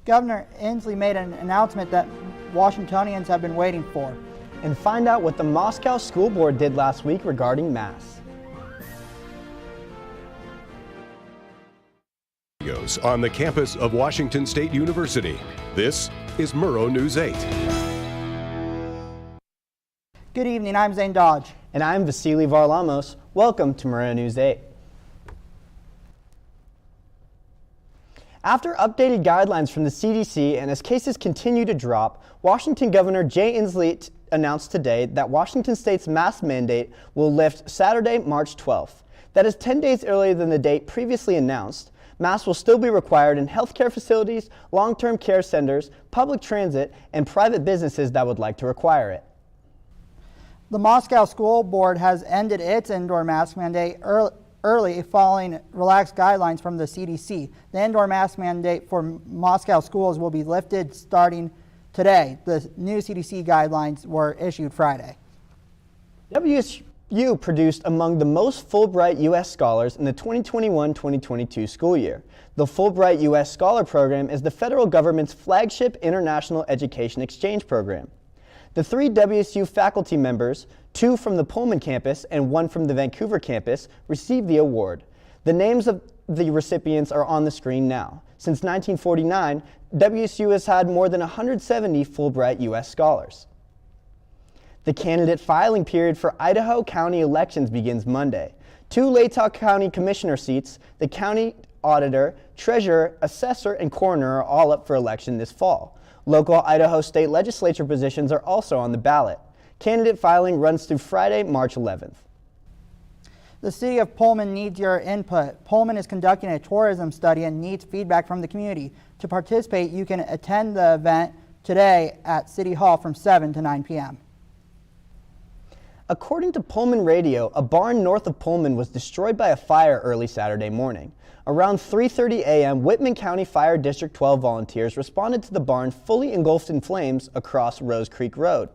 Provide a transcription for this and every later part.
Governor Inslee made an announcement that Washingtonians have been waiting for. And find out what the Moscow School Board did last week regarding masks. On the campus of Washington State University, this is Murrow News 8. Good evening, I'm Zane Dodge. And I'm Vasily Varlamos. Welcome to Murrow News 8. After updated guidelines from the CDC and as cases continue to drop, Washington Governor Jay Inslee announced today that Washington State's mask mandate will lift Saturday, March 12th. That is 10 days earlier than the date previously announced. Masks will still be required in healthcare facilities, long-term care centers, public transit, and private businesses that would like to require it. The Moscow School Board has ended its indoor mask mandate early following relaxed guidelines from the CDC. The indoor mask mandate for Moscow schools will be lifted starting today. The new CDC guidelines were issued Friday. WSU produced among the most Fulbright U.S. scholars in the 2021-2022 school year. The Fulbright U.S. Scholar Program is the federal government's flagship international education exchange program. The 3 WSU faculty members, 2 from the Pullman campus and 1 from the Vancouver campus, received the award. The names of the recipients are on the screen now. Since 1949, WSU has had more than 170 Fulbright U.S. scholars. The candidate filing period for Idaho County elections begins Monday. 2 Latah County Commissioner seats, the county auditor, treasurer, assessor, and coroner are all up for election this fall. Local Idaho state legislature positions are also on the ballot. Candidate filing runs through Friday, March 11th. The city of Pullman needs your input. Pullman is conducting a tourism study and needs feedback from the community. To participate, you can attend the event today at City Hall from 7 to 9 p.m. According to Pullman Radio, a barn north of Pullman was destroyed by a fire early Saturday morning. Around 3:30 a.m., Whitman County Fire District 12 volunteers responded to the barn fully engulfed in flames across Rose Creek Road.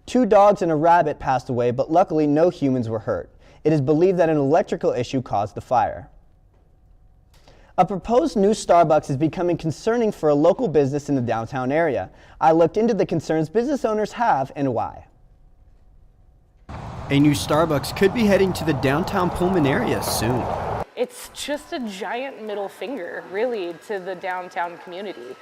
2 dogs and a rabbit passed away, but luckily no humans were hurt. It is believed that an electrical issue caused the fire. A proposed new Starbucks is becoming concerning for a local business in the downtown area. I looked into the concerns business owners have and why. A new Starbucks could be heading to the downtown Pullman area soon. It's just a giant middle finger, really, to the downtown community.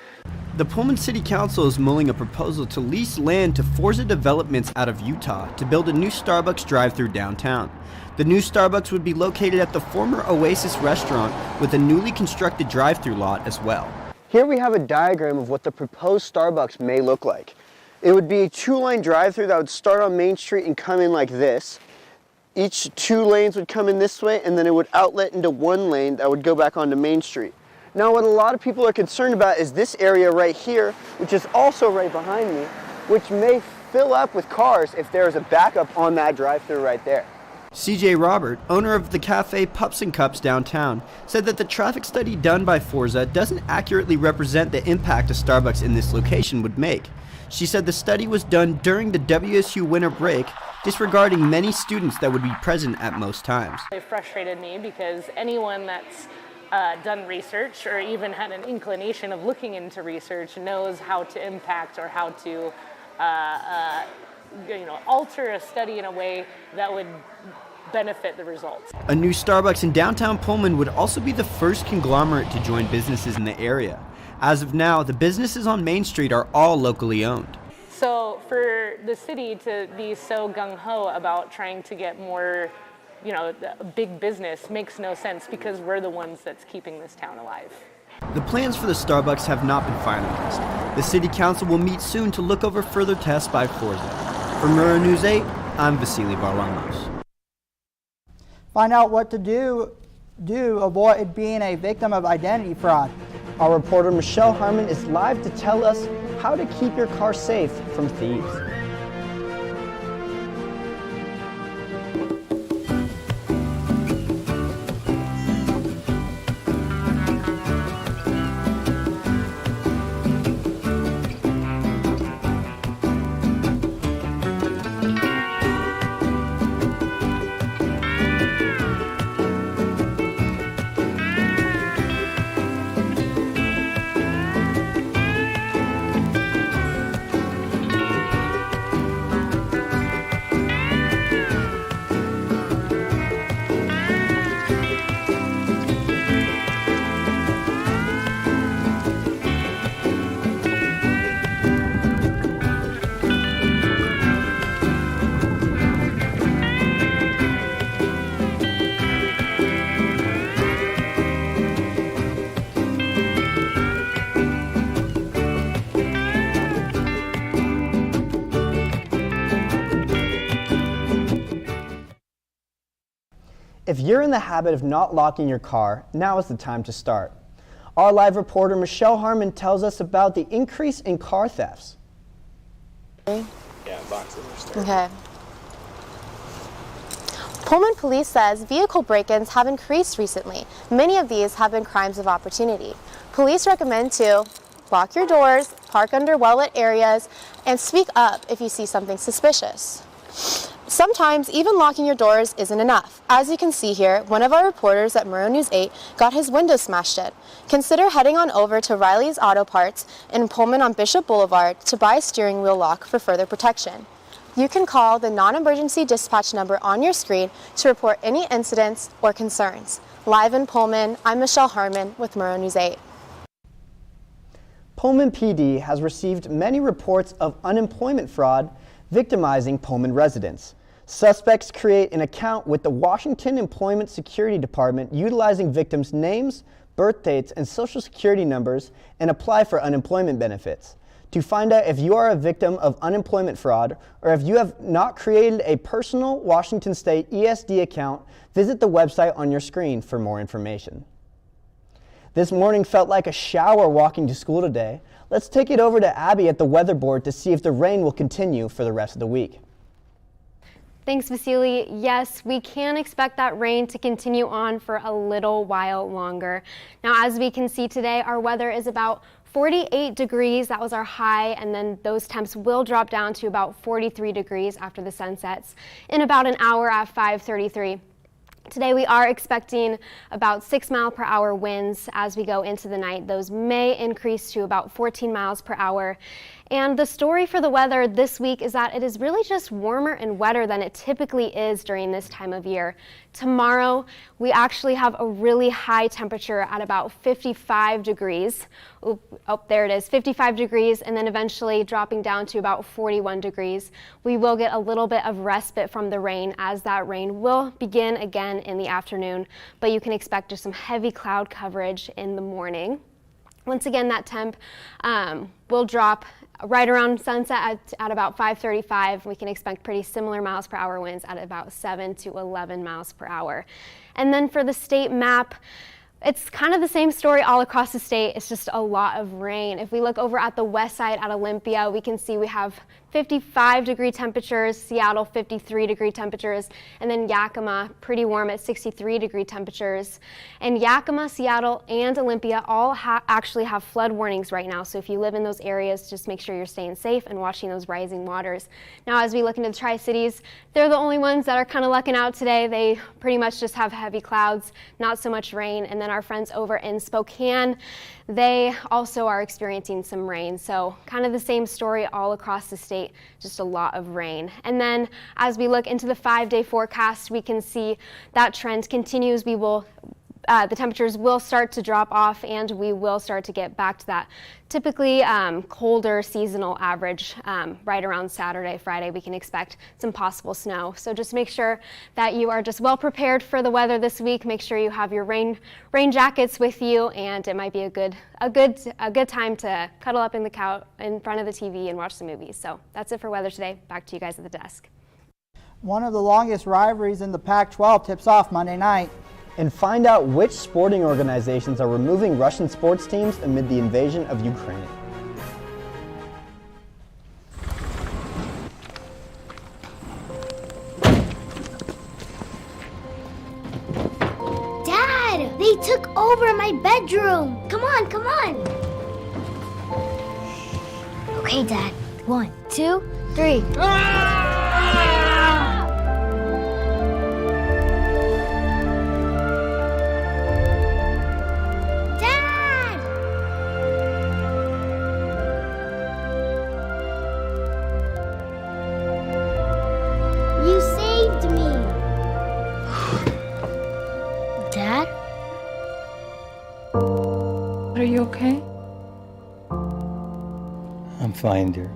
The Pullman City Council is mulling a proposal to lease land to Forza Developments out of Utah to build a new Starbucks drive-thru downtown. The new Starbucks would be located at the former Oasis restaurant with a newly constructed drive-thru lot as well. Here we have a diagram of what the proposed Starbucks may look like. It would be a 2-lane drive-thru that would start on Main Street and come in like this. Each 2 lanes would come in this way, and then it would outlet into 1 lane that would go back onto Main Street. Now what a lot of people are concerned about is this area right here, which is also right behind me, which may fill up with cars if there is a backup on that drive-thru right there. CJ Robert, owner of the cafe Pups and Cups downtown, said that the traffic study done by Forza doesn't accurately represent the impact a Starbucks in this location would make. She said the study was done during the WSU winter break, disregarding many students that would be present at most times. It frustrated me because anyone that's done research or even had an inclination of looking into research knows how to impact or how to alter a study in a way that would benefit the results. A new Starbucks in downtown Pullman would also be the first conglomerate to join businesses in the area. As of now, the businesses on Main Street are all locally owned. So for the city to be so gung-ho about trying to get more, big business makes no sense because we're the ones that's keeping this town alive. The plans for the Starbucks have not been finalized. The City Council will meet soon to look over further tests by Forza. For Murrow News 8, I'm Vasily Varlamos. Find out what to do avoid being a victim of identity fraud. Our reporter Michelle Harmon is live to tell us how to keep your car safe from thieves. If you're in the habit of not locking your car, now is the time to start. Our live reporter Michelle Harmon tells us about the increase in car thefts. Yeah, boxes are starting. Okay. Pullman Police says vehicle break-ins have increased recently. Many of these have been crimes of opportunity. Police recommend to lock your doors, park under well-lit areas, and speak up if you see something suspicious. Sometimes even locking your doors isn't enough. As you can see here, one of our reporters at Murrow News 8 got his window smashed in. Consider heading on over to Riley's Auto Parts in Pullman on Bishop Boulevard to buy a steering wheel lock for further protection. You can call the non-emergency dispatch number on your screen to report any incidents or concerns. Live in Pullman, I'm Michelle Harmon with Murrow News 8. Pullman PD has received many reports of unemployment fraud victimizing Pullman residents. Suspects create an account with the Washington Employment Security Department utilizing victims' names, birth dates, and social security numbers and apply for unemployment benefits. To find out if you are a victim of unemployment fraud or if you have not created a personal Washington State ESD account, visit the website on your screen for more information. This morning felt like a shower walking to school today. Let's take it over to Abby at the weather board to see if the rain will continue for the rest of the week. Thanks, Vasily. Yes, we can expect that rain to continue on for a little while longer. Now, as we can see today, our weather is about 48 degrees. That was our high, and then those temps will drop down to about 43 degrees after the sun sets in about an hour at 5:33. Today we are expecting about 6-mile-per-hour winds as we go into the night. Those may increase to about 14 miles per hour. And the story for the weather this week is that it is really just warmer and wetter than it typically is during this time of year. Tomorrow, we actually have a really high temperature at about 55 degrees. Oh, there it is, 55 degrees, and then eventually dropping down to about 41 degrees. We will get a little bit of respite from the rain as that rain will begin again in the afternoon, but you can expect just some heavy cloud coverage in the morning. Once again, that temp will drop right around sunset at about 5:35. We can expect pretty similar miles per hour winds at about 7 to 11 miles per hour. And then for the state map, it's kind of the same story all across the state. It's just a lot of rain. If we look over at the west side at Olympia, we can see we have 55-degree temperatures, Seattle 53-degree temperatures, and then Yakima pretty warm at 63-degree temperatures. And Yakima, Seattle, and Olympia all actually have flood warnings right now. So if you live in those areas, just make sure you're staying safe and watching those rising waters. Now, as we look into the Tri-Cities, they're the only ones that are kind of lucking out today. They pretty much just have heavy clouds, not so much rain. And then our friends over in Spokane, they also are experiencing some rain. So kind of the same story all across the state, just a lot of rain. And then as we look into the 5-day forecast, we can see that trend continues. The temperatures will start to drop off and we will start to get back to that typically colder seasonal average. Right around Saturday, Friday, we can expect some possible snow. So just make sure that you are just well prepared for the weather this week. Make sure you have your rain jackets with you, and it might be a good time to cuddle up in the couch in front of the TV and watch some movies. So that's it for weather today. Back to you guys at the desk. One of the longest rivalries in the Pac-12 tips off Monday night. And find out which sporting organizations are removing Russian sports teams amid the invasion of Ukraine. Dad, they took over my bedroom. Come on, come on. Okay, Dad. 1, 2, 3. You saved me. Dad? Are you okay? I'm fine, dear.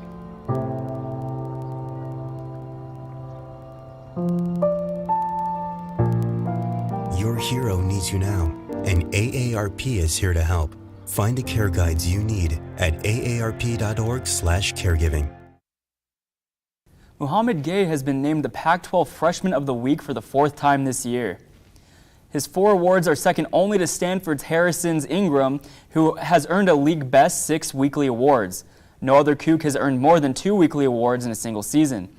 Your hero needs you now, and AARP is here to help. Find the care guides you need at aarp.org/caregiving. Mohamed Gay has been named the Pac-12 Freshman of the Week for the 4th time this year. His 4 awards are second only to Stanford's Harrison's Ingram, who has earned a league best 6 weekly awards. No other Coug has earned more than 2 weekly awards in a single season.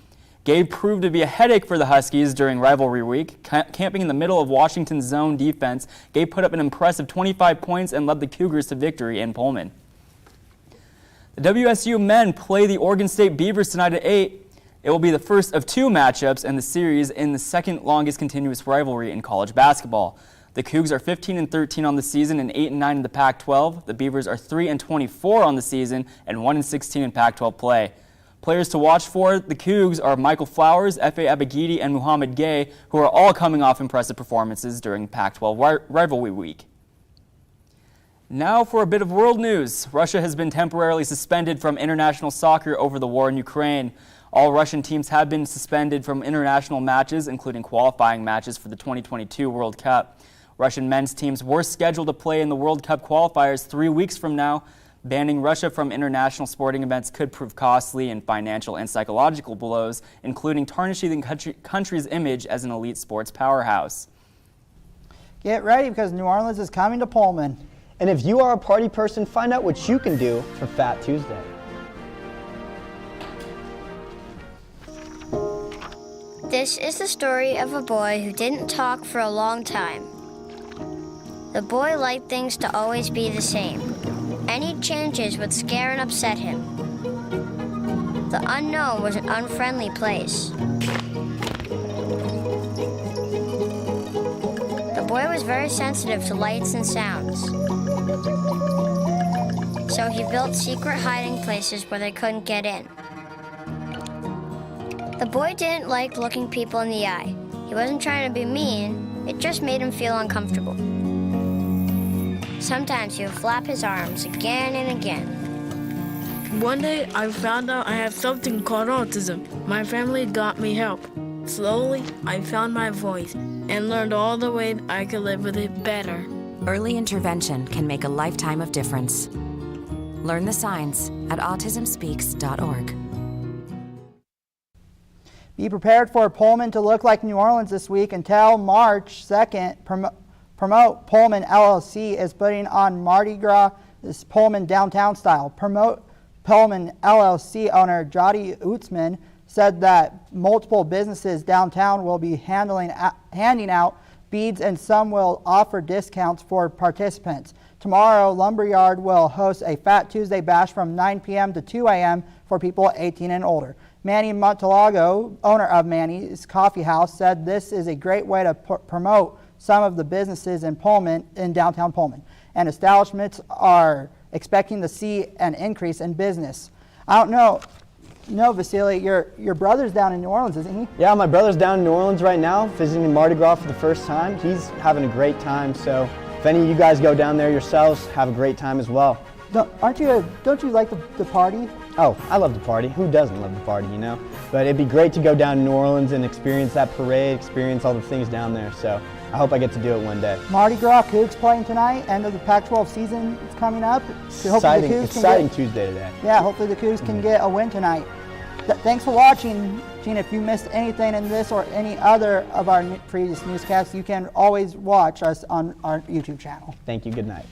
Gabe proved to be a headache for the Huskies during rivalry week. Camping in the middle of Washington's zone defense, Gabe put up an impressive 25 points and led the Cougars to victory in Pullman. The WSU men play the Oregon State Beavers tonight at 8. It will be the first of 2 matchups in the series in the second longest continuous rivalry in college basketball. The Cougs are 15-13 on the season and 8-9 in the Pac-12. The Beavers are 3-24 on the season and 1-16 in Pac-12 play. Players to watch for the Cougs are Michael Flowers, F.A. Abagidi, and Muhammad Gay, who are all coming off impressive performances during Pac-12 rivalry week. Now for a bit of world news. Russia has been temporarily suspended from international soccer over the war in Ukraine. All Russian teams have been suspended from international matches, including qualifying matches for the 2022 World Cup. Russian men's teams were scheduled to play in the World Cup qualifiers 3 weeks from now. Banning Russia from international sporting events could prove costly in financial and psychological blows, including tarnishing the country's image as an elite sports powerhouse. Get ready because New Orleans is coming to Pullman. And if you are a party person, find out what you can do for Fat Tuesday. This is the story of a boy who didn't talk for a long time. The boy liked things to always be the same. Any changes would scare and upset him. The unknown was an unfriendly place. The boy was very sensitive to lights and sounds. So he built secret hiding places where they couldn't get in. The boy didn't like looking people in the eye. He wasn't trying to be mean, it just made him feel uncomfortable. Sometimes he would flap his arms again and again. One day I found out I have something called autism. My family got me help. Slowly, I found my voice and learned all the ways I could live with it better. Early intervention can make a lifetime of difference. Learn the signs at autismspeaks.org. Be prepared for Pullman to look like New Orleans this week. Until March 2nd, Promote Pullman LLC is putting on Mardi Gras this Pullman downtown style. Promote Pullman LLC owner Jody Utzman said that multiple businesses downtown will be handing out beads and some will offer discounts for participants. Tomorrow, Lumberyard will host a Fat Tuesday bash from 9 p.m. to 2 a.m. for people 18 and older. Manny Montalago, owner of Manny's Coffee House, said this is a great way to promote some of the businesses in Pullman, in downtown Pullman, and establishments are expecting to see an increase in business. I don't know. No, Vasily, your brother's down in New Orleans, isn't he? Yeah, my brother's down in New Orleans right now, visiting Mardi Gras for the first time. He's having a great time, so if any of you guys go down there yourselves, have a great time as well. Don't you like the party? Oh, I love the party. Who doesn't love the party, you know? But it'd be great to go down to New Orleans and experience that parade, experience all the things down there, so I hope I get to do it one day. Mardi Gras, Cougs playing tonight. End of the Pac-12 season is coming up. So exciting Tuesday today. Yeah, hopefully the Cougs can get a win tonight. Thanks for watching. Gene, if you missed anything in this or any other of our previous newscasts, you can always watch us on our YouTube channel. Thank you. Good night.